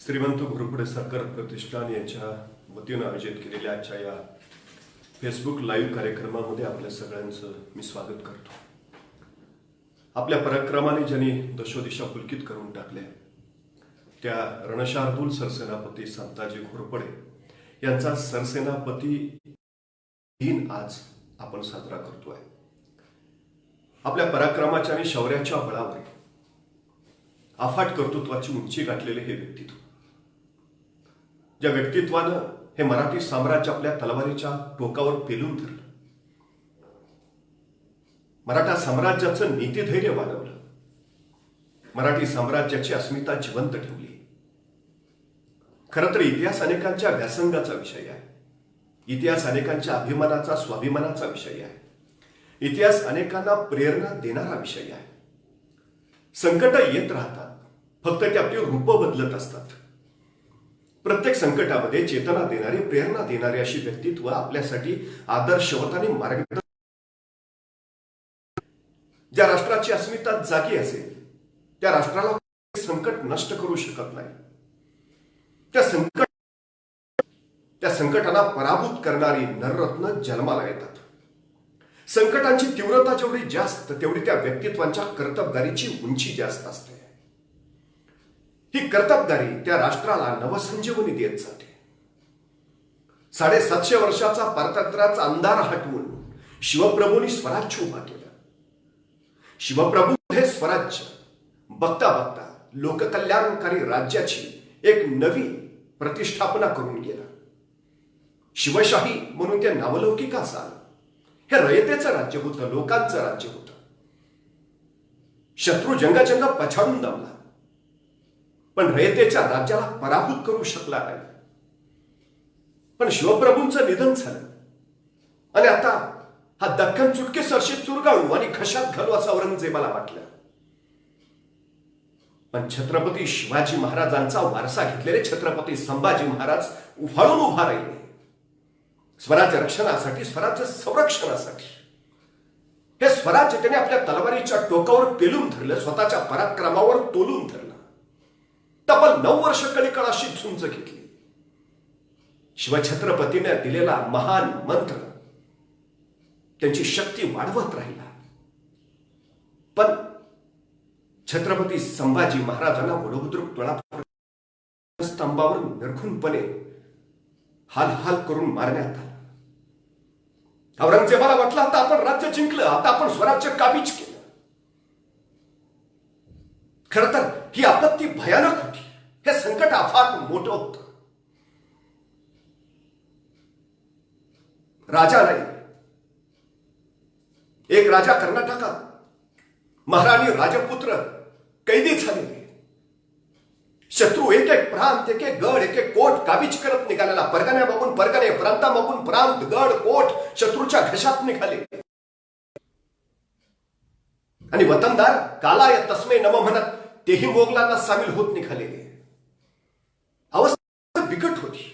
श्रीमंत घोरपडे सरकार प्रतिष्ठान यांच्या वतीनं आयोजित केलेल्या आजच्या या फेसबुक लाईव्ह कार्यक्रमामध्ये आपल्या सगळ्यांचं मी स्वागत करतो. आपल्या पराक्रमाने ज्यांनी दशोदिशा पुलकित करून टाकल्या त्या रणशार्दूल सरसेनापती संताजी घोरपडे यांचा सरसेनापती दिन आज आपण साजरा करतोय. आपल्या पराक्रमाच्या आणि शौर्याच्या बळावर अफाट कर्तृत्वाची उंची गाठलेले हे व्यक्तित्व, ज्या व्यक्तित्वानं हे मराठी साम्राज्य आपल्या तलवारीच्या टोकावर पेलून धरलं, मराठा साम्राज्याचं नीतिधैर्य वाढवलं, मराठी साम्राज्याची अस्मिता जिवंत ठेवली. खरं तर इतिहास अनेकांच्या व्यासंगाचा विषय आहे. इतिहास अनेकांच्या अभिमानाचा स्वाभिमानाचा विषय आहे. इतिहास अनेकांना प्रेरणा देणारा विषय आहे. संकट येत राहतात, फक्त ते आपली रूप बदलत असतात. प्रत्येक संकटामध्ये चेतना देणारे, प्रेरणा देणारे अशी व्यक्तित्व आपल्यासाठी आदर्शवत आणि मार्गदर्शक. ज्या राष्ट्राची अस्मिता जागी असेल त्या राष्ट्राला संकट नष्ट करू शकत नाही. त्या संकटाला पराभूत करणारी नररत्न जन्माला येतात. संकटांची तीव्रता जेवढी जास्त तेवढी त्या व्यक्तित्वांच्या कर्तबगारीची उंची जास्त असते. ही कर्तबगारी त्या राष्ट्राला नवसंजीवनी देत जाते. 750 वर्षाचा पारतंत्र्याचा अंधार हटवून शिवप्रभूंनी स्वराज्य उभा केलं. शिवप्रभू हे स्वराज्य बघता बघता लोककल्याणकारी राज्याची एक नवी प्रतिष्ठापना करून गेला. शिवशाही म्हणून ते नावलौकिक असाल, हे रयतेचं राज्य होतं, लोकांचं राज्य होतं. शत्रू जंगाजंगा पछाडून दमला, पण रयतेच्या राज्याला पराभूत करू शकला नाही. पण शिवप्रभूंचं निधन झालं आणि आता हा दख्खन चुटके सरशी चुरगाळू आणि खशात घालू असं औरंगजेबाला वाटलं. पण छत्रपती शिवाजी महाराजांचा वारसा घेतलेले छत्रपती संभाजी महाराज उफाळून उभा राहिले. स्वराज्य रक्षणासाठी, स्वराज्य संरक्षणासाठी. हे स्वराज्य त्याने आपल्या तलवारीच्या टोकावर पेलून धरलं, स्वतःच्या पराक्रमावर तोलून धरलं. तब्बल 9 वर्ष कलिकाळाशी झुंज घेतली. शिवछत्रपतीने दिलेला महान मंत्र त्यांची शक्ती वाढवत राहिला. पण छत्रपती संभाजी महाराजांना वडोबुद्रुक तळापर्यंत स्तंभावर निर्घुणपणे हाल हाल करून मारण्यात आलं. औरंगजेबाला वाटलं आता आपण राज्य जिंकलं, आता आपण स्वराज्य काबीज केलं. खरं तर ही आपत्ती भयानक होती. हे संकट अफाट मोठं होतं. राजा नाही, एक राजा कर्नाटकात, महाराणी राजपुत्र कैदी झालेले. शत्रू एक एक प्रांत, एक एक गड, एक एक कोट काबीज करत निघालेला. परगण्यामागून परगणे, प्रांतामागून प्रांत, गड, कोट शत्रूच्या घशात निघाले. आणि वतनदार कालाय तस्मै नम म्हणत तेही मोगलांना सामील होत निघालेले. अवस्था बिकट होती.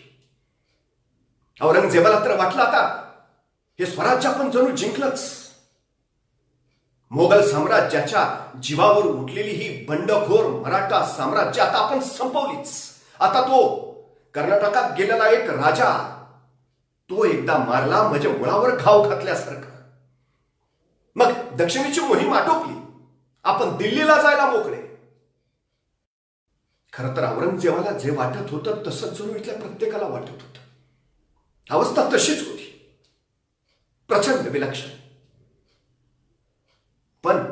औरंगजेबाला तर वाटलं आता हे स्वराज्य आपण जणू जिंकलंच. मोगल साम्राज्याच्या जीवावर उठलेली ही बंडखोर मराठा साम्राज्य आता आपण संपवलीच. आता तो कर्नाटकात गेलेला एक राजा, तो एकदा मारला म्हणजे मुळावर घाव घातल्यासारखं. मग दक्षिणेची मोहीम आटोपली, आपण दिल्लीला जायला मोकळे. खरं तर औरंगजेबाला जे वाटत होतं तसंच जणू इथल्या प्रत्येकाला वाटत होतं. अवस्था तशीच होती, प्रचंड विलक्षण. पण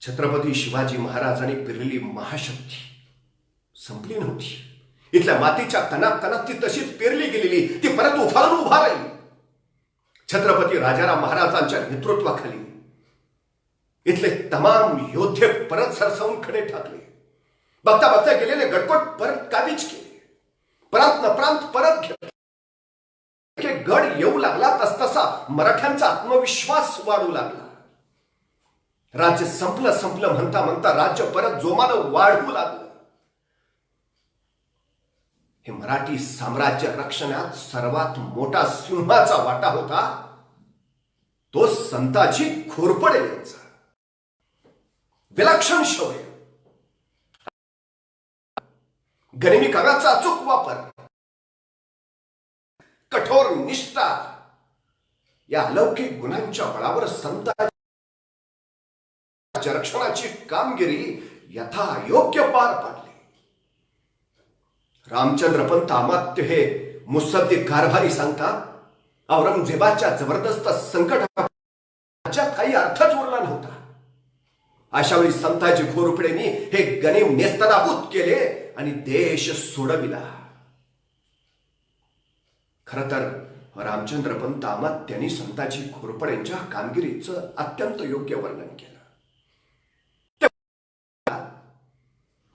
छत्रपती शिवाजी महाराजांनी पेरलेली महाशक्ती संपली नव्हती. इथल्या मातीच्या कणात ती तशीच पेरली गेलेली, ती परत उफाळून उभा राहिली. छत्रपती राजाराम महाराजांच्या नेतृत्वाखाली इथले तमाम योद्धे परत सरसावून खडे ठाकले. बघता बघता गेलेले गडकोट परत काबीज केले. प्रांत परत घेतले. गड येऊ लागला तसतसा मराठ्यांचा आत्मविश्वास वाढू लागला. राज्य संपलं म्हणता म्हणता राज्य परत जोमानं वाढू लागलं. हे मराठी साम्राज्य रक्षणात सर्वात मोठा सिंहाचा वाटा होता तो संताजी घोरपडे यांचा. विलक्षण शौर्य, गनिमीकरणाचा अचूक वापर, कठोर निष्ठा या अलौकिक गुणांच्या बळावर संतांच्या रक्षणाची कामगिरी यथायोग्य पार पाडली. रामचंद्र पंत अमात्य हे मुत्सद्दी कारभारी सांगतात, औरंगजेबाच्या जबरदस्त संकटात राज्यात काही अर्थच उरला नव्हता. अशा वेळी संताजी घोरपडेंनी हे गनिम नेस्तनाबूत केले आणि देश सोडविला. खर तर रामचंद्र पंत अमात्यांनी संताजी घोरपडेंच्या कामगिरीचं अत्यंत योग्य वर्णन केलं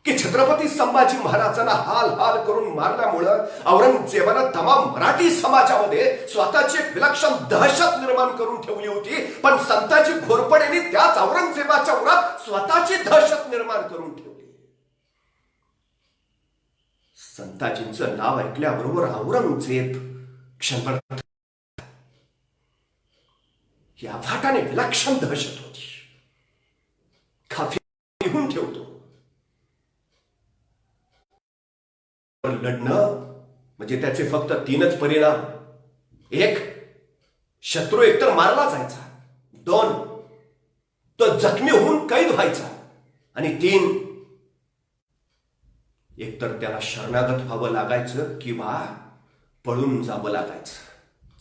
की छत्रपती संभाजी महाराजांना हाल हाल करून मारल्यामुळं औरंगजेबानं तमाम मराठी समाजामध्ये स्वतःची एक विलक्षण दहशत निर्माण करून ठेवली होती. पण संताजी घोरपडेंनी त्याच औरंगजेबाच्या उरात स्वतःची दहशत निर्माण करून ठेवली. संताजींचं नाव ऐकल्याबरोबर औरंगजेब क्षणभर या अफाटाने विलक्षण दहशत होती. खाफी लिहून ठेवतो, लढणं म्हणजे त्याचे फक्त 3च परिणाम. 1, शत्रू एकतर मारला जायचा. 2, तो जखमी होऊन कैद व्हायचा. आणि 3, एकतर त्याला शरणागत व्हावं लागायचं किंवा पळून जावं लागायचं.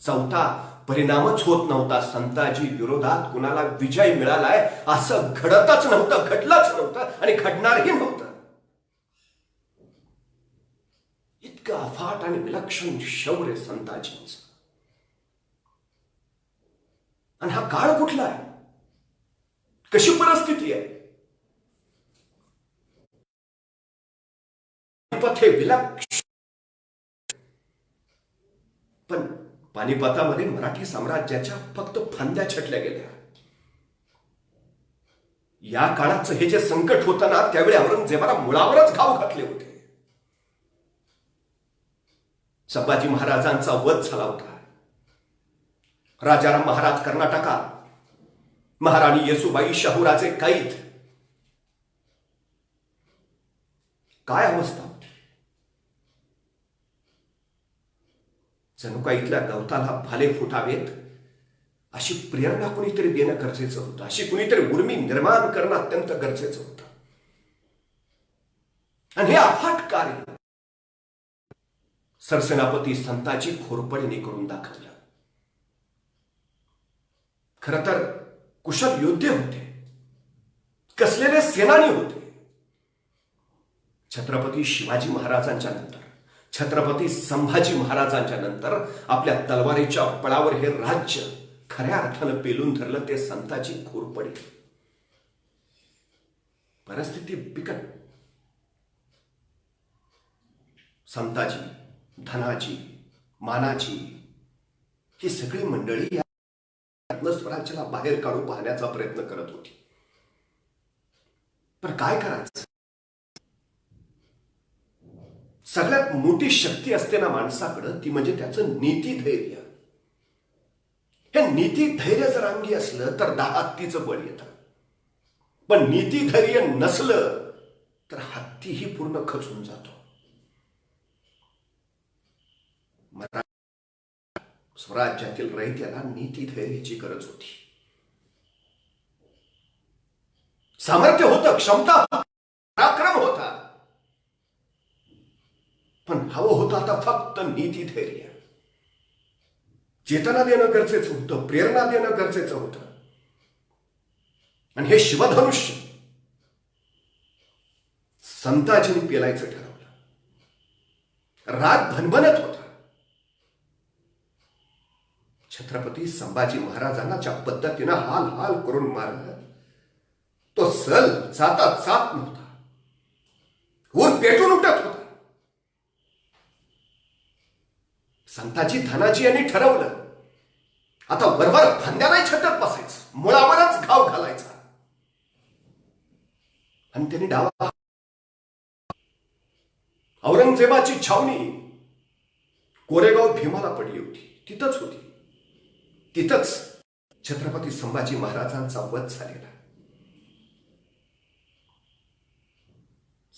4था परिणामच होत नव्हता. संताजी विरोधात कुणाला विजय मिळालाय असं घडतच नव्हतं, घडलंच नव्हतं आणि घडणारही नव्हतं. इतकं अफाट आणि विलक्षण शौर्य संताजींचं. आणि हा काळ कुठला आहे, कशी परिस्थिती आहे. हे विलक्षण. पण पानिपतामध्ये मराठी साम्राज्याच्या फक्त फांद्या छटल्या गेल्या. या काळाचं हे जे संकट होतं ना, त्यावेळी औरंगजेबाला मुळावरच घाव घातले होते. संभाजी महाराजांचा वध झाला होता. राजाराम महाराज कर्नाटकात, महाराणी येसुबाई शाहूराजे कैद. काय अवस्था होती. जणू का इथल्या गवताला भाले फुटावेत अशी प्रेरणा कुणीतरी देणं गरजेचं होतं. अशी कुणीतरी उर्मी निर्माण करणं अत्यंत गरजेचं होतं. आणि हे अफाट कार्य सरसेनापती संताजी घोरपडेंनी करून दाखवलं. खरं तर कुशल योद्धे होते, कसलेले सेनानी होते. छत्रपती शिवाजी महाराजांच्या नंतर, छत्रपती संभाजी महाराजांच्या नंतर आपल्या तलवारीच्या बळावर हे राज्य खऱ्या अर्थानं पेलून धरलं ते संताजी घोरपडे. परिस्थिती बिकट. संताजी, धनाजी, मानाजी ही सगळी मंडळी या स्वराज्याला बाहेर काढून पाहण्याचा प्रयत्न करत होती. पण काय करायचं. सगळ्यात मोठी शक्ती असते ना माणसाकडं, ती म्हणजे त्याचं नीतिधैर्य. हे नीतिधैर्य जर अंगी असलं तर 10 हत्तीचं बळ येतं. पण नीतिधैर्य नसलं तर हत्तीही पूर्ण खचून जातो. स्वराज्यातील रहित्याला नीतिधैर्याची गरज होती. सामर्थ्य होतं, क्षमता, पराक्रम होता, पण हवं होतं आता फक्त नीतिधैर्य. चेतना देणं गरजेचं होतं, प्रेरणा देणं गरजेचं होतं. आणि हे शिवधनुष्य संताजींनी पेलायचं ठरवलं. राग भनभनत होता. छत्रपती संभाजी महाराजांना ज्या पद्धतीनं हाल हाल करून मारलं, तो सल जाता जात नव्हता, वर पेटून उठत होता. संताजी धनाजी यांनी ठरवलं, आता वरवर फांद्या नाही छटत बसायचं, मुळावरच घाव घालायचा. आणि त्यांनी डावा औरंगजेबाची छावणी कोरेगाव भीमाला पडली होती, तिथंच होती. तिथंच छत्रपती संभाजी महाराजांचा वध झालेला.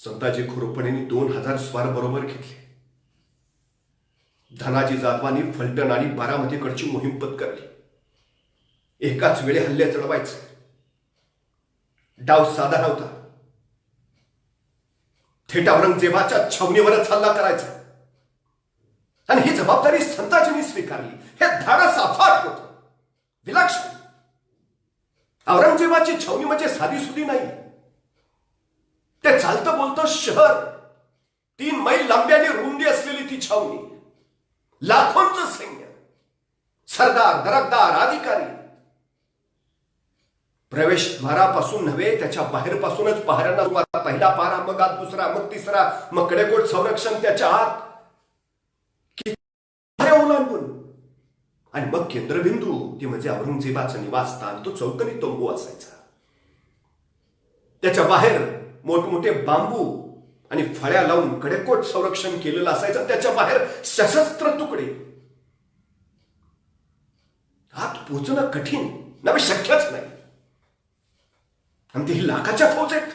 संताजी घोरपडेंनी 2000 स्वार बरोबर घेतले. धनाजी जाधवांनी फलटण आणि बारामतीकडची मोहीम पत्करली. एकाच वेळी हल्ले चढवायचे. डाव साधा नव्हता. थेट औरंगजेबाच्या छावणीवरच हल्ला करायचा आणि ही जबाबदारी संताजींनी स्वीकारली. हे धाडस अफाट होतं, विलक्षण. औरंगजेबाची छावणी म्हणजे साधीसुधी नाही. ते चालतं बोलतं शहर, 3 मैल लांबी आणि रुंदी असलेली ती छावणी, लाखोंचं सैन्य, सरदार, दरकदार, अधिकारी. प्रवेशद्वारापासून नव्हे, त्याच्या बाहेरपासूनच पहाऱ्यांना पहिला पारा, मग आत दुसरा, मग तिसरा, मग कडेकोट संरक्षण त्याच्या आत ओलांडून, आणि मग केंद्रबिंदू ते म्हणजे औरंगजेबाचं निवासस्थान. तो चौकनी तंबू असायचा. त्याच्या बाहेर मोठमोठे बांबू आणि फळ्या लावून कडेकोट संरक्षण केलेलं असायचं. त्याच्या बाहेर सशस्त्र तुकडे. आत पोचणं कठीण नव्हे, शक्यच नाही. आणि तेही लाखाच्या फौज आहेत.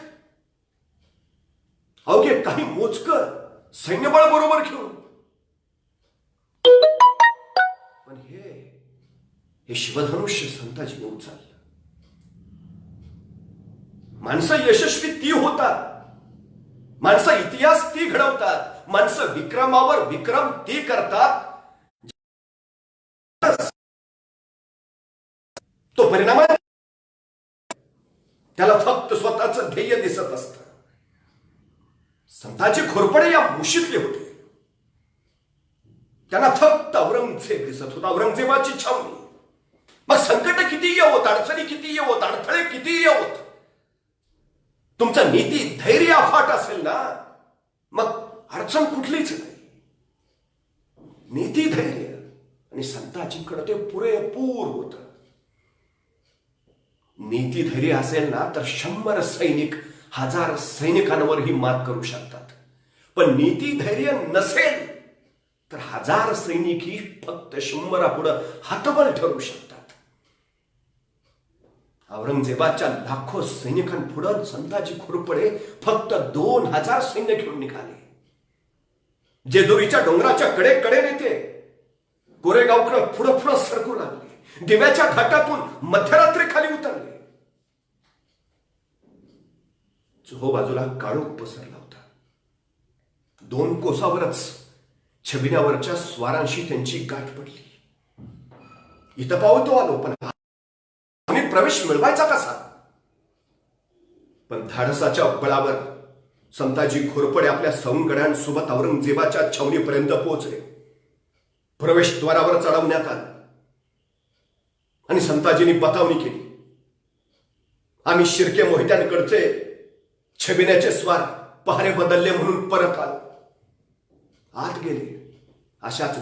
अवघे काही मोजकं सैन्यबळ बरोबर घेऊन. पण हे शिवधनुष्य संताजी उचललं. माणसं यशस्वी ती होतात, माणसं इतिहास ती घडवतात, माणसं विक्रमावर विक्रम ती करतात. तो परिणाम त्याला फक्त स्वतःचं ध्येय दिसत असतं. संताजी घोरपडे या मुशीतले होते. त्यांना फक्त औरंगजेब दिसत होता, औरंगजेबाची छावणी. मग संकट किती येवोत, अडचणी किती येवोत, अडथळे किती येवोत, तुमचं नीती धैर्य अफाट असेल ना, मग अडचण कुठलीच नाही. नीती धैर्य आणि संताजींकडे ते पुरेपूर होत. नीती धैर्य असेल ना तर 100 सैनिक 1000 सैनिकांवरही मात करू शकतात. पण नीती धैर्य नसेल तर 1000 सैनिक ही फक्त 100 पुढं हतबल ठरू शकतात. औरंगजेबाच्या लाखो सैनिकांपुढं संताजी घोरपडे फक्त 2000 सैन्य घेऊन निघाले. जेजुरीच्या डोंगराच्या कडेने ते गोरेगावकडे पुढं पुढं सरकू लागले. दिव्याच्या घाटातून मध्यरात्री खाली उतरले. चोहोबाजूला काळोख पसरला होता. 2 कोसावरच छबिन्यावरच्या स्वारांशी त्यांची गाठ पडली. इथं पावतो आलो, पण प्रवेश मिळवायचा कसा? पण धाडसाच्या बळावर संताजी घोरपडे आपल्या सवंगड्यांसोबत औरंगजेबाच्या छावणीपर्यंत पोहोचले. प्रवेशद्वारावर चढवण्यात आलं आणि संताजींनी बतावणी केली. आम्ही शिर्के मोहित्यांकडचे छबिन्याचे स्वार पहारे बदलले म्हणून परत आलो. आत गेले. अशाच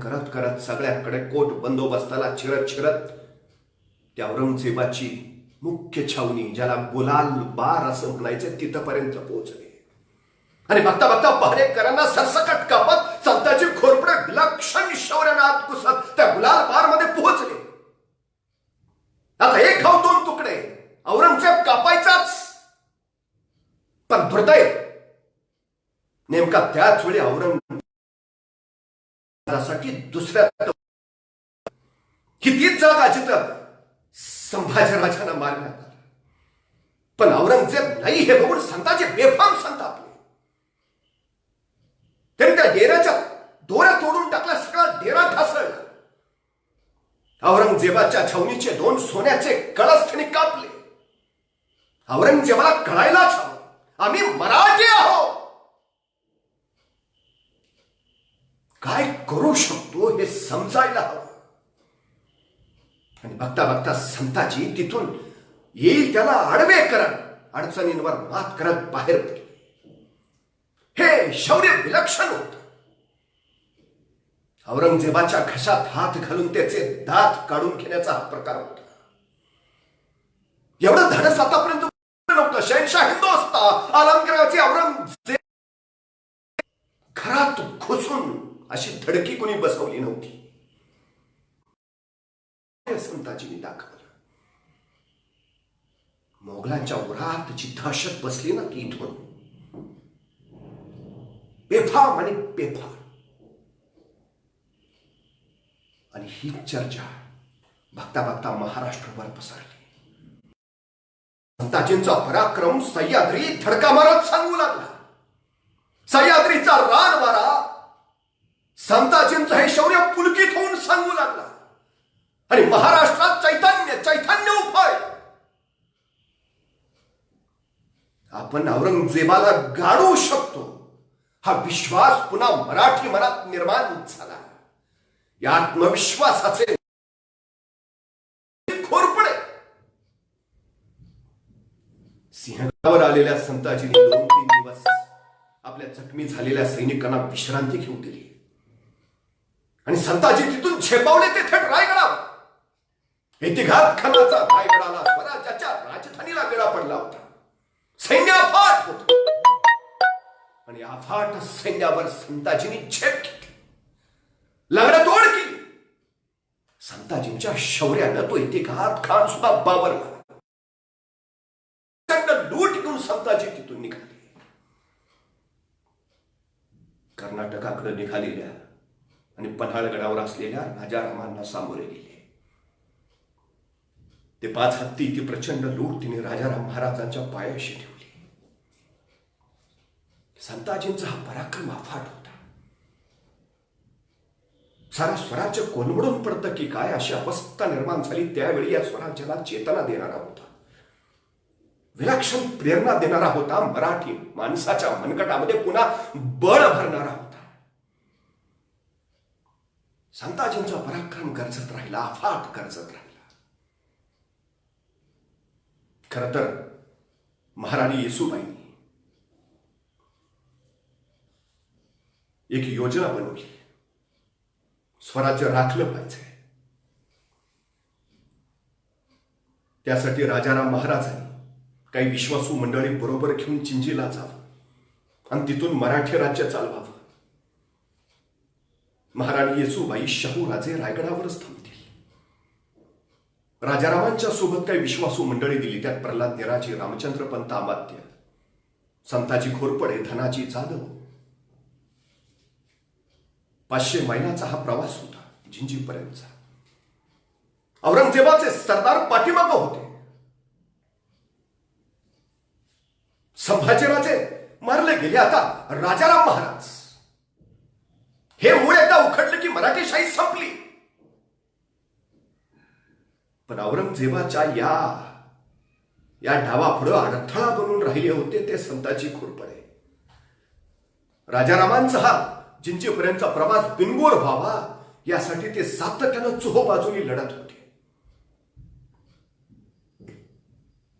करत करत सगळ्याकडे कोट बंदोबस्ताला चिरत त्या औरंगजेबाची मुख्य छावणी, ज्याला गुलाल बार असं म्हणायचं, तिथपर्यंत पोहोचले. आणि बघता बघता पहारेकरांना सरसकट कापत संताजी घोरपडे विलक्षण शौर्याने आत घुसत त्या गुलाल बार मध्ये पोहोचले. आता 1 घाव 2 तुकडे, औरंगजेब कापायचाच. पण दुर्दैव, नेमका त्याच वेळी औरंगजेबासाठी दुसऱ्या कितीच जागा जिथं संभाजीराजांना मारण्यात आलं. पण औरंगजेब नाही हे बघून संताजी बेफाम संतापले. त्यांनी त्या डेऱ्याच्या दोऱ्या तोडून टाकल्या. सगळा डेरा ढासळला. औरंगजेबाच्या छावणीचे 2 सोन्याचे कळस त्यांनी कापले. औरंगजेबाला कळायलाच हवं, आम्ही मराठी आहोत. काय करू शकतो हे समजायला हवं. आणि बघता बघता संताजी तिथून येईल त्याला आडवे करत, अडचणींवर मात करत बाहेर पडले. हे शौर्य विलक्षण होत. औरंगजेबाच्या घशात हात घालून त्याचे दात काढून घेण्याचा हा प्रकार होता. एवढं धाडस आतापर्यंत नव्हतं. शहनशाह हिंदोस्ता आलमगीराची औरंगजेब घरात घुसून अशी धडकी कोणी बसवली नव्हती. संताजींनी दाखवलं. मोगलांच्या उरात जी दहशत बसली ना ती इथून बेफाम आणि बेफाम. आणि ही चर्चा बघता बघता महाराष्ट्रभर पसरली. संताजींचा पराक्रम सह्याद्री धडका मारत सांगू लागला. सह्याद्रीचा रान वारा संताजींचं हे शौर्य पुलकित होऊन सांगू लागला. आणि महाराष्ट्रात चैतन्य चैतन्य उफाळ. आपण औरंगजेबाला गाडू शकतो हा विश्वास पुन्हा मराठी मनात निर्माण झाला. या आत्मविश्वासाचे खोरपडे सिंहगडावर आलेल्या संताजींनी 2-3 दिवस आपल्या जखमी झालेल्या सैनिकांना विश्रांती घेऊ दिली. आणि संताजी तिथून झेपावले ते थेट रायगडावर. इतिघात खानाचा रायगडाला स्वराज्याच्या राजधानीला वेळा पडला होता. सैन्य अफाट होत आणि अफाट सैन्यावर संताजींनी झेप घेतली, लगडतोड केली. संताजींच्या शौर्यानं तो इतिघात खान सुद्धा बावरला. लूट घेऊन संताजी तिथून निघाले. कर्नाटकाकडे निघालेल्या आणि पन्हाळगडावर असलेल्या राजारामांना सामोरे गेले. ते 5 हत्ती ती प्रचंड लूट तिने राजाराम महाराजांच्या पायाशी ठेवली. संताजींचा हा पराक्रम अफाट होता. सारा स्वराज्य कोलमडून पडतं की काय अशी अवस्था निर्माण झाली. त्यावेळी या स्वराज्याला चेतना देणारा होता, विलक्षण प्रेरणा देणारा होता, मराठी माणसाच्या मनगटामध्ये पुन्हा बळ भरणारा होता. संताजींचा पराक्रम गरजत राहिला, अफाट गरजत राहिला. खर तर महाराणी येसूबाईंनी एक योजना बनवली. स्वराज्य राखलं पाहिजे. त्यासाठी राजाराम महाराजांनी काही विश्वासू मंडळी बरोबर घेऊन चिंचीला जावं आणि तिथून मराठी राज्य चालवावं. महाराणी येसूबाई शाहू राजे रायगडावरच थांबतील. राजारामांच्या सोबत काही विश्वासू मंडळी दिली. त्यात प्रल्हाद निराजी, रामचंद्र पंत अमात्य, संताजी घोरपडे, धनाजी जाधव. 500 मैलाचा हा प्रवास होता जिंजीपर्यंतचा. औरंगजेबाचे सरदार पाठीमागं होते. संभाजीराजे मारले गेले. आता राजाराम महाराज हे मूळ एकदा उखडले की मराठीशाही संपली. पण औरंगजेबाच्या या डावापुढे अडथळा बनून राहिले होते ते संताजी घोरपडे. राजारामांचा हा जिंजीपर्यंतचा प्रवास बिनगोर व्हावा यासाठी ते सातत्यानं चोहोबाजूनी लढत होते.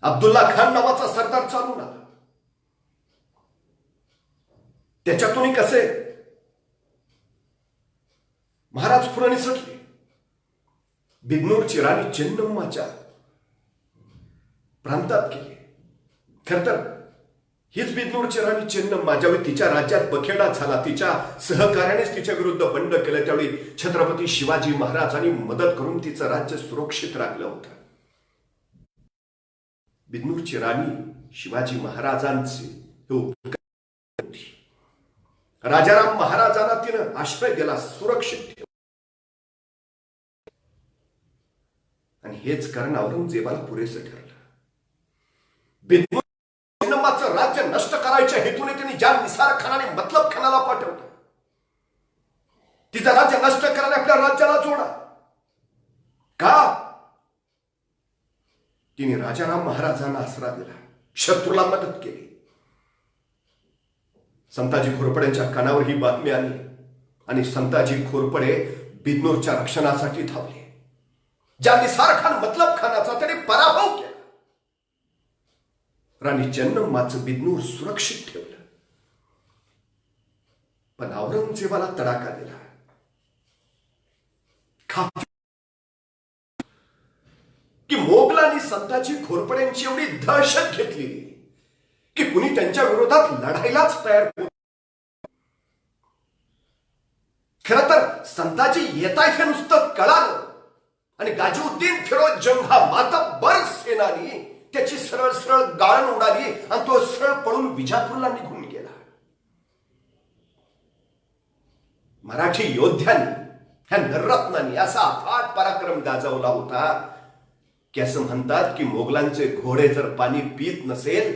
अब्दुल्ला खान नावाचा सरदार चालून आला. त्याच्यातूनही कसे महाराज पुढे निसटले. बिदनूरची राणी चेन्नम्माच्या प्रांतात गेले. खर तर हीच बिदनूरची राणी चेन्नम्मा ज्यावेळी तिच्या राज्यात बखेडा झाला, तिच्या सहकार्यानेच तिच्या विरुद्ध बंड केलं, त्यावेळी छत्रपती शिवाजी महाराजांनी मदत करून तिचं राज्य सुरक्षित राखलं होतं. बिदनूरची राणी शिवाजी महाराजांचे राजाराम महाराजांना तिनं आश्रय दिला, सुरक्षित ठेवला. आणि हेच कारण औरंगजेबाला पुरेसं ठरलं. बिदनूरचं राज्य नष्ट करायच्या हेतूने त्यांनी ज्या निसार खानाने मतलब खानाला पाठवलं, तिचं राज्य नष्ट करायला आपल्या राज्याला जोडा का? तिने राजाराम महाराजांना आसरा दिला, शत्रूला मदत केली. संताजी घोरपड्यांच्या कानावर ही बातमी आली आणि संताजी घोरपडे बिदनूरच्या रक्षणासाठी धावले. ज्या निसार खान मतलब खानाचा त्याने पराभव केला. राणी चेन्नम्माचं बिदनूर सुरक्षित ठेवलं. पण औरंगजेबाला तडाखा दिला. की मोगलांनी संताजी घोरपड्यांची एवढी दहशत घेतली की कुणी त्यांच्या विरोधात लढायलाच तयार होत. खरं तर संताजी येतायत हे नुसतं कळालं आणि गाजीउद्दीन फिरोज जंग हा मातब्बर सेनानी त्याची सरळ सरळ गाळण उडाली आणि तो सरळ पळून विजापूरला निघून गेला. मराठी योद्ध्यांनी, ह्या नररत्नांनी असा अफाट पराक्रम गाजवला होता की असं म्हणतात की मोगलांचे घोडे जर पाणी पित नसेल,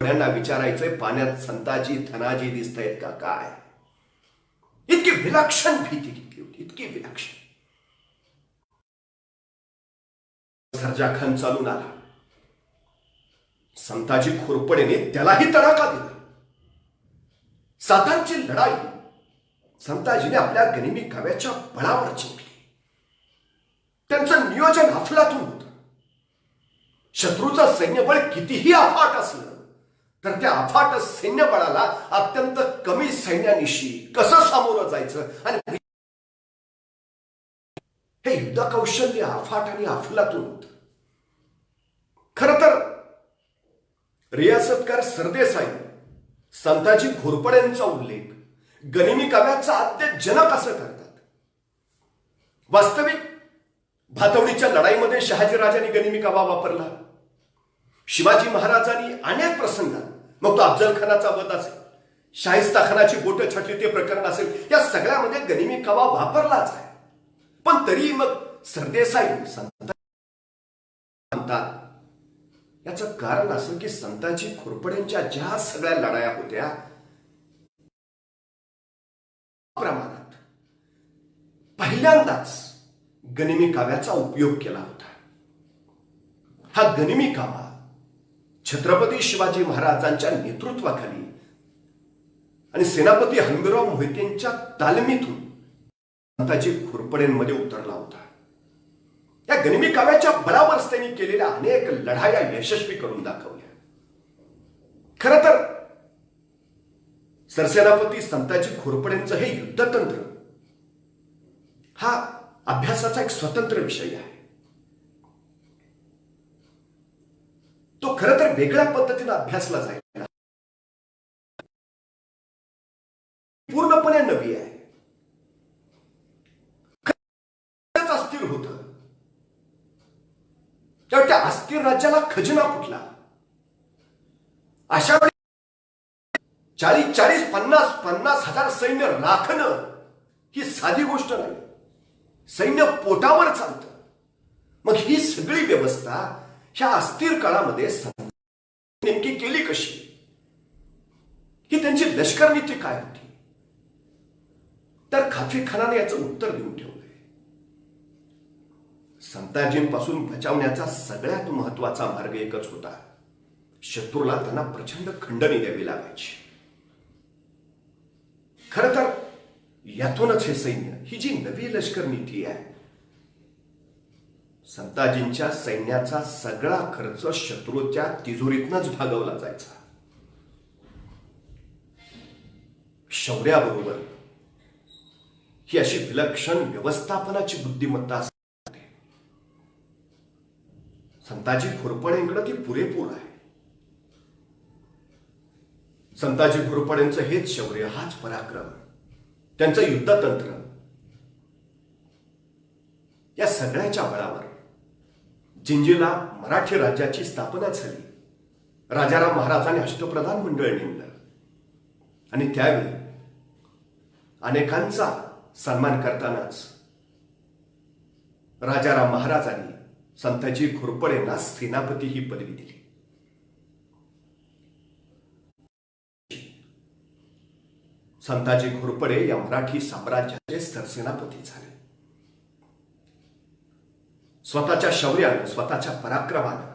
घोड्यांना विचारायचंय पाण्यात संताजी धनाजी दिसतायत का काय. इतकी विलक्षण भीती घेतली होती, इतकी विलक्षण. सर्जा खान चालून आला. संताजी घोरपडेने त्यालाही तडाखा दिला. सातारची लढाई संताजीने आपल्या गनिमी काव्याच्या बळावर जिंकली. त्यांचं नियोजन अफलातून होतं. शत्रूचं सैन्यबळ कितीही अफाट असलं तर त्या अफाट सैन्यबळाला अत्यंत कमी सैन्यानिशी कसं सामोरं जायचं आणि हे युद्ध कौशल्य अफाट आणि अफलातून होतं. खर तर रियासतकार सरदेसाई संताजी घोरपड्यांचा उल्लेख गनिमी काव्याचा आद्य जनक असं करतात. वास्तविक भातवडीच्या लढाईमध्ये शहाजीराजांनी गनिमी कावा वापरला. शिवाजी महाराजांनी अनेक प्रसंगात, मग तो अफजल खानाचा वध असेल, शाहिस्ता खानाची बोटं छाटली ते प्रकरण असेल, या सगळ्यामध्ये गनिमी कावा वापरलाच आहे. पण तरी मग सरदेसाई म्हणतात याचं कारण असं की संताजी घोरपड्यांच्या ज्या सगळ्या लढाया होत्या प्रमाणात पहिल्यांदाच गनिमी काव्याचा उपयोग केला होता. हा गनिमी कावा छत्रपती शिवाजी महाराजांच्या नेतृत्वाखाली आणि सेनापती हंबीरराव मोहितेंच्या तालमीतून संताजी घोरपड्यांमध्ये उतरला होता. या गनिमी काव्याच्या बळावर त्यांनी केलेल्या अनेक लढाया यशस्वी करून दाखवल्या. खर तर सरसेनापती संताजी घोरपड्यांचं हे युद्धतंत्र हा अभ्यासाचा एक स्वतंत्र विषय आहे. तो खर तर वेगळ्या पद्धतीने अभ्यासला जाईल, पूर्णपणे नवी आहे. अस्थिर होत तेव्हा त्या अस्थिर राज्याला खजिना कुठला? अशा वेळी 40-40, 50-50 हजार सैन्य राखणं ही साधी गोष्ट नाही. सैन्य पोटावर चालतं. मग ही सगळी व्यवस्था ह्या अस्थिर काळामध्ये नेमकी केली कशी? ही त्यांची लष्कर नीती काय होती? तर खाफी खानाने याचं उत्तर देऊन ठेवलंय. संताजींपासून बचावण्याचा सगळ्यात महत्वाचा मार्ग एकच होता. शत्रूला त्यांना प्रचंड खंडणी द्यावी लागायची. खर तर यातूनच हे सैन्य, ही जी नवी लष्कर नीती आहे, संताजींच्या सैन्याचा सगळा खर्च शत्रूच्या तिजोरीतनच भागवला जायचा. शौर्याबरोबर ही अशी विलक्षण व्यवस्थापनाची बुद्धिमत्ता असते. संताजी घोरपड्यांकडे ती पुरेपूर आहे. संताजी घोरपड्यांचं हेच शौर्य, हाच पराक्रम, त्यांचं युद्धतंत्र, या सगळ्याच्या बळावर जिंजीला मराठी राज्याची स्थापना झाली. राजाराम महाराजांनी अष्टप्रधान मंडळ नेमलं आणि त्यावेळी अनेकांचा सन्मान करतानाच राजाराम महाराजांनी संताजी घोरपडेंना सेनापती ही पदवी दिली. संताजी घोरपडे या मराठी साम्राज्याचे सरसेनापती झाले. स्वतःच्या शौर्यानं, स्वतःच्या पराक्रमानं,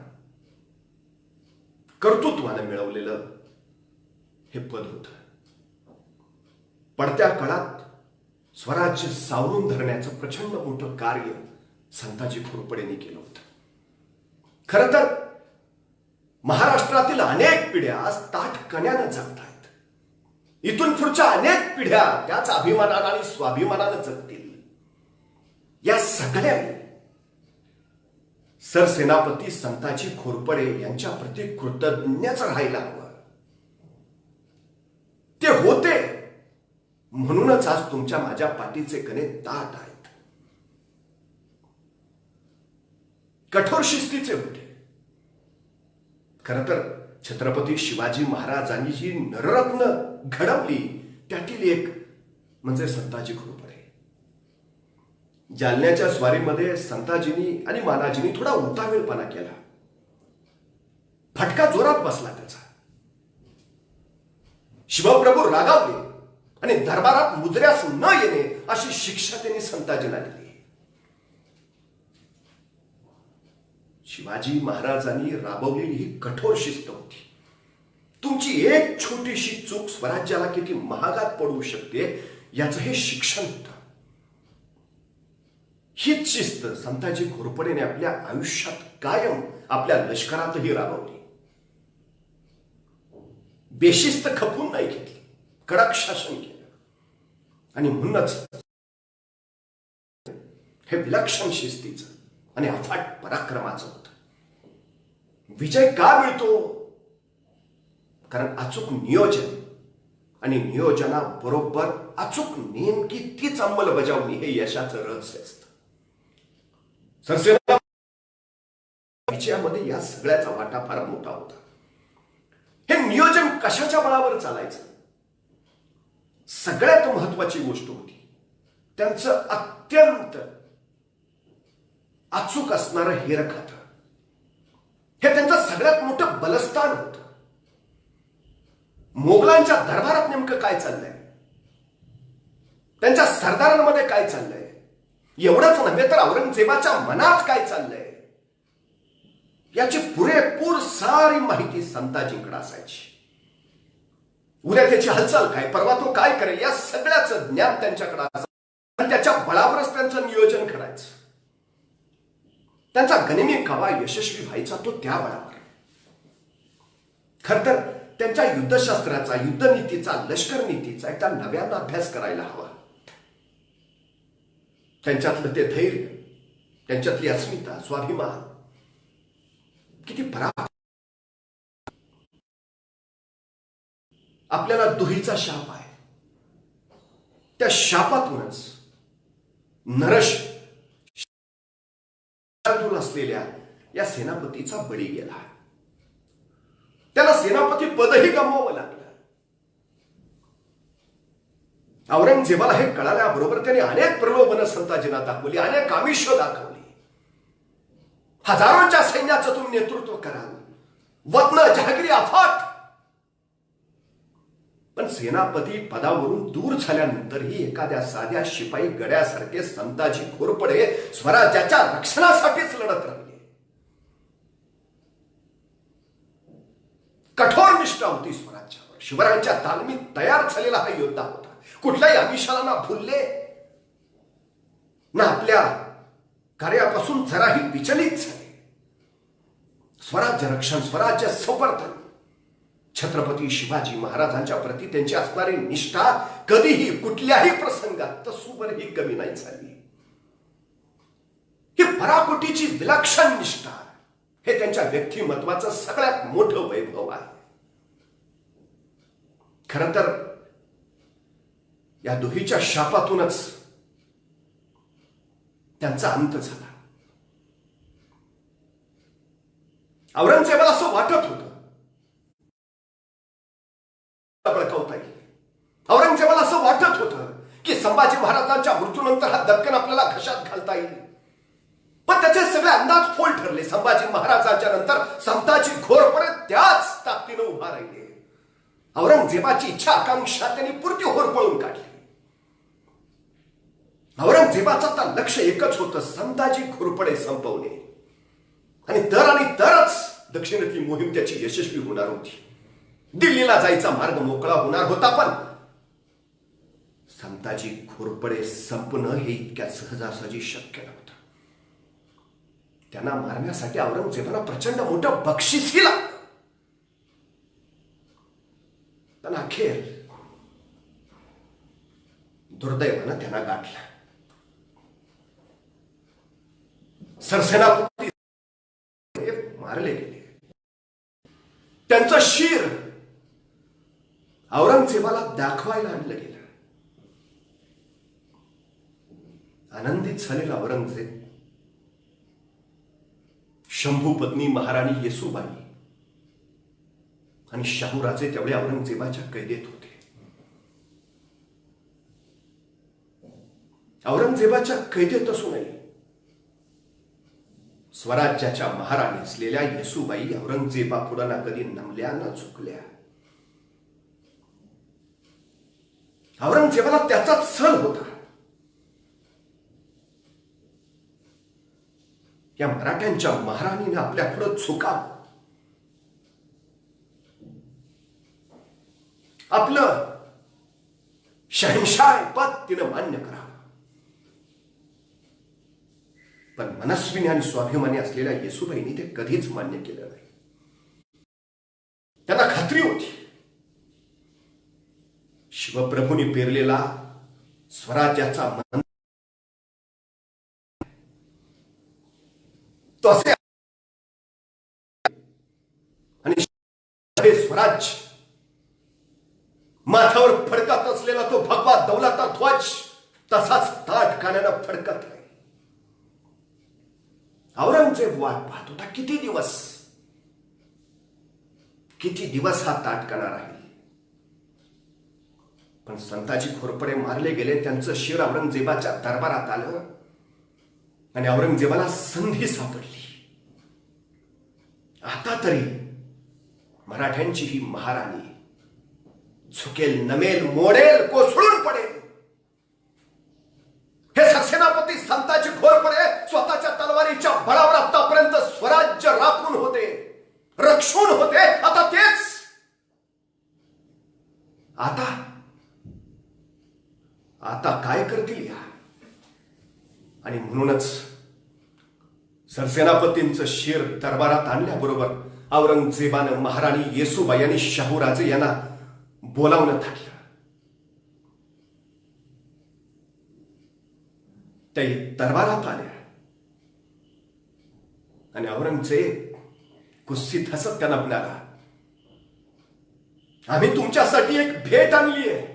कर्तृत्वानं मिळवलेलं हे पद होतं. पडत्या काळात स्वराज्य सावरून धरण्याचं प्रचंड मोठं कार्य संताजी घोरपडेंनी केलं होतं. खरं तर महाराष्ट्रातील अनेक पिढ्या आज ताठकण्यानं जगत आहेत. इथून पुढच्या अनेक पिढ्या त्याच अभिमानानं आणि स्वाभिमानानं जगतील. या सगळ्यांनी सरसेनापती संताजी घोरपडे यांच्या प्रती कृतज्ञच राहायला हवं. ते होते म्हणूनच आज तुमच्या माझ्या पाठीचे कणे ताठ आहेत. कठोर शिस्तीचे होते. खरं तर छत्रपती शिवाजी महाराजांनी जी नररत्न घडवली त्यातील एक म्हणजे संताजी घोरपडे. जालन्याच्या स्वारीमध्ये संताजींनी आणि मानाजींनी थोडा उतावीळपणा केला. फटका जोरात बसला त्याचा. शिवप्रभू रागावले आणि दरबारात मुजऱ्यास न येणे अशी शिक्षा त्यांनी संताजींना दिली. शिवाजी महाराजांनी राबवलेली ही कठोर शिस्त होती. तुमची एक छोटीशी चूक स्वराज्याला किती महागात पडू शकते याचं हे शिक्षण होतं. हीच शिस्त संताजी घोरपडेने आपल्या आयुष्यात कायम आपल्या लष्करातही राबवली. बेशिस्त खपून नाही घेतली, कडक शासन केलं. आणि म्हणूनच हे विलक्षण शिस्तीचं आणि अफाट पराक्रमाचं होतं. विजय का मिळतो? कारण अचूक नियोजन आणि नियोजनाबरोबर अचूक नेमकी तीच अंमलबजावणी हे यशाचं रहस्य असतं. सरसेना विजयामध्ये या सगळ्याचा वाटा फार मोठा होता. हे नियोजन कशाच्या बळावर चालायचं? सगळ्यात महत्वाची गोष्ट होती त्यांचं अत्यंत अचूक असणारं हेरखातं. हे त्यांचं सगळ्यात मोठं बलस्थान होतं. मोगलांच्या दरबारात नेमकं काय चाललंय, त्यांच्या सरदारांमध्ये काय चाललंय, एवढंच नव्हे तर औरंगजेबाच्या मनात काय चाललंय याची पुरेपूर सारी माहिती संताजींकडे असायची. उद्या त्याची हालचाल काय, परवा तो काय करेल, या सगळ्याचं ज्ञान त्यांच्याकडे असायचं. आणि त्याच्या बळावरच त्यांचं नियोजन करायचं. त्यांचा गनिमी कावा यशस्वी व्हायचा तो त्या बळावर. खर तर त्यांच्या युद्धशास्त्राचा, युद्धनीतीचा, लष्कर नीतीचा एकदा नव्यानं अभ्यास करायला हवा. त्यांच्यातलं ते धैर्य, त्यांच्यातली अस्मिता, स्वाभिमान किती पराक्रम. आपल्याला दुहीचा शाप आहे. त्या शापातूनच नरश असलेल्या या सेनापतीचा बळी गेला. त्याला सेनापती पदही गमवावं लागलं. औरंगजेबाला हे कळाल्याबरोबर त्याने अनेक प्रलोभनं संताजींना दाखवली, अनेक आमिष दाखवली. हजारोंच्या सैन्याचं तुम्ही नेतृत्व कराल, वतन जहागिरी अफाट. पण सेनापती पदावरून दूर झाल्यानंतरही एखाद्या साध्या शिपाई गड्यासारखे संताजी घोरपडे स्वराज्याच्या रक्षणासाठीच लढत राहिले. कठोर निष्ठा होती स्वराज्यावर. शिवरायांच्या तालमीत तयार झालेला हा योद्धा होता. कुठल्याही आमिषाला ना भुलले, ना आपल्या कार्यापासून जराही विचलित झाले. स्वराज्य रक्षण, स्वराज्य संवर्धन, छत्रपती शिवाजी महाराजांच्या प्रती त्यांची असणारी निष्ठा कधीही कुठल्याही प्रसंगात तसूभरही कमी नाही झाली. ही पराकोटीची विलक्षण निष्ठा हे त्यांच्या व्यक्तिमत्वाचं सगळ्यात मोठं वैभव आहे. खरं तर या दोहीच्या शापातूनच त्यांचा अंत झाला. औरंगजेबाला असं वाटत होतं भडकवता येईल. औरंगजेबाला असं वाटत होतं की संभाजी महाराजांच्या मृत्यूनंतर हा दक्कन आपल्याला घशात घालता येईल. पण त्याचे सगळे अंदाज फोल ठरले. संभाजी महाराजांच्या नंतर संताजी घोरपडे त्याच ताकदीने उभा राहिले. औरंगजेबाची इच्छा आकांक्षा त्यांनी पुरती होरपळून काढली. औरंगजेबाचं आता लक्ष एकच होतं, संताजी घोरपडे संपवणे. आणि तरच दक्षिणेतली मोहीम त्याची यशस्वी होणार होती. दिल्लीला जायचा मार्ग मोकळा होणार होता. पण संताजी घोरपडे संपणं हे इतक्या सहजासहजी शक्य नव्हतं. त्यांना मारण्यासाठी औरंगजेबाला प्रचंड मोठं बक्षीसही लागलं. पण अखेर दुर्दैवानं त्यांना गाठलं. सरसेनापती मारले गेले. त्यांचं शीर औरंगजेबाला दाखवायला आणलं गेलं. आनंदित झालेला औरंगजेब शंभू पत्नी महाराणी येसूबाई आणि शाहूराजे तेवढे औरंगजेबाच्या कैदेत होते. औरंगजेबाच्या कैदेत असूनही स्वराज्याच्या महाराणी असलेल्या येसूबाई औरंगजेबापुढे ना कधी नमल्या ना झुकल्या. औरंगजेबाला त्याचा छळ होता. या मराठ्यांच्या महाराणीने आपल्या पुढे झुकावं, आपलं शहनशाह पद तिनं मान्य करावं. पण मनस्विनी आणि स्वाभिमानी असलेल्या येसूबाईंनी ते कधीच मान्य केलं नाही. त्यांना खात्री होती शिवप्रभूंनी पेरलेला स्वराज्याचा मन तो असे आणि स्वराज्य माथावर फडकत असलेला तो भगवा दौलता ध्वज तसाच ताठ कानानं फडकत आहे. औरंगजेब वाट पाहत होता किती दिवस हा ताठ काना राहील. पण संताजी घोरपडे मारले गेले. त्यांचं शिर औरंगजेबाच्या दरबारात आलं आणि औरंगजेबाला संधी सापडली. आता तरी मराठ्यांची ही महाराणी झुकेल, नमेल, मोडेल, कोसळून पडेल. हे सक्सेनापती संताजी घोरपडे स्वतःच्या तलवारीच्या बळावर आतापर्यंत स्वराज्य राखून होते, रक्षून होते. आता तेच आता काय करतील या. आणि म्हणूनच सरसेनापतींचं शिर दरबारात आणल्याबरोबर औरंगजेबानं महाराणी येसूबाई आणि शाहूराजे यांना बोलावणं थाटलं. ते दरबारात आल्या आणि औरंगजेब कुस्सीत हसत त्यांना म्हणाला, आम्ही तुमच्यासाठी एक भेट आणली आहे.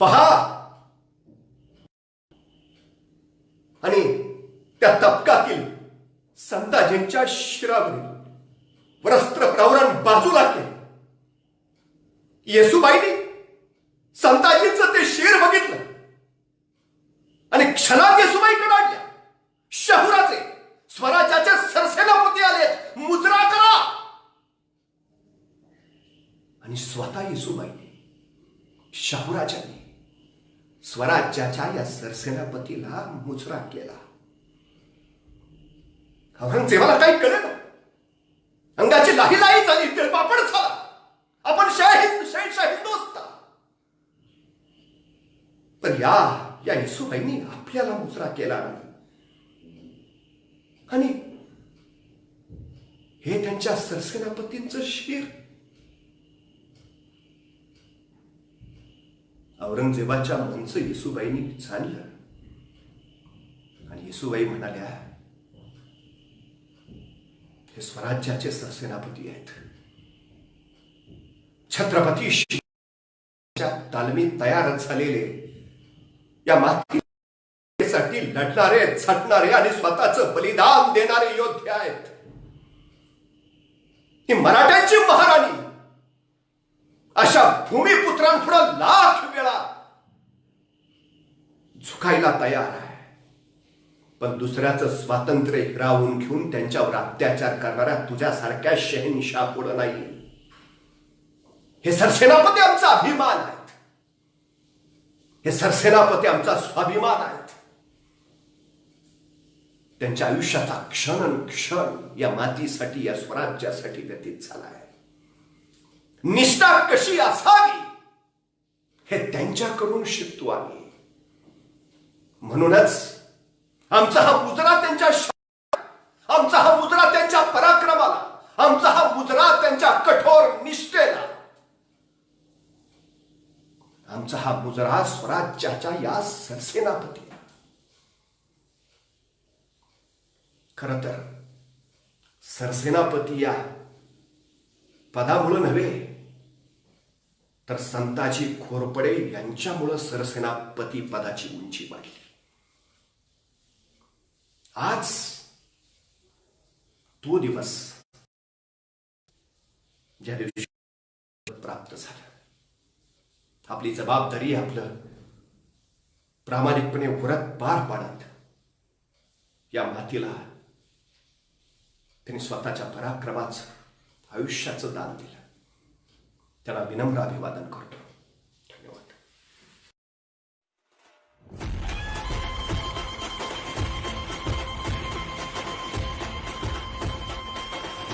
पहा. आणि त्या तबकातील संताजींच्या शिरावरील वस्त्र प्रावरण बाजूला केलं. येसूबाईंनी संताजींचं ते शिर बघितलं आणि क्षणात येसूबाई कडाडल्या. शाहूराजे स्वराज्याचे सरसेनापती आलेत, मुजरा करा. आणि स्वतः येसूबाईंनी, शाहूराजांनी स्वराज्याच्या या सरसेनापतीला मुजरा केला. औरंगजेबाला काही कळलं. अंगाची लाही लाही झाली, तिळपापड झाला. आपण हिंदुस्तान. पण या येसूबाईंनी आपल्याला मुजरा केला नाही. आणि हे त्यांच्या सरसेनापतींचं शिर. औरंगजेबाच्या मनचं येसूबाईंनी जाणलं आणि येसूबाई म्हणाल्या, हे स्वराज्याचे सरसेनापती आहेत. छत्रपती शिवाजीच्या तालमीत तयार झालेले या मातीसाठी लढणारे, झटणारे आणि स्वतःचं बलिदान देणारे योद्धे आहेत. ही मराठ्यांची महाराणी अशा भूमिपुत्रांपुढे लाख वेळा झुकायला तयार आहे. पण दुसऱ्याचं स्वातंत्र्य हिरावून घेऊन त्यांच्यावर अत्याचार करणाऱ्या तुझ्यासारख्या शहनशाह पुढे नाही. हे सरसेनापती आमचा अभिमान आहेत. हे सरसेनापती आमचा स्वाभिमान आहेत. त्यांच्या आयुष्याचा क्षण या मातीसाठी, या स्वराज्यासाठी व्यतीत झाला आहे. निष्ठा कशी असावी हे त्यांच्याकडून शिकतो आम्ही. म्हणूनच आमचा हा मुजरा त्यांच्या आमचा हा मुजरा त्यांच्या पराक्रमाला, आमचा हा मुजरा त्यांच्या कठोर निष्ठेला, आमचा हा मुजरा स्वराज्याच्या या सरसेनापती. खरं तर सरसेनापती या पदामुळे नव्हे, तर संताजी घोरपडे यांच्यामुळे सरसेनापती पदाची उंची वाढली. आज तो दिवस ज्या दिवशी प्राप्त झाला. आपली जबाबदारी, आपलं प्रामाणिकपणे व्रत पार पाडत या मातीला त्यांनी स्वतःच्या पराक्रमाचं आयुष्याचं दान दिलं. त्यांना विनम्र अभिवादन करतो.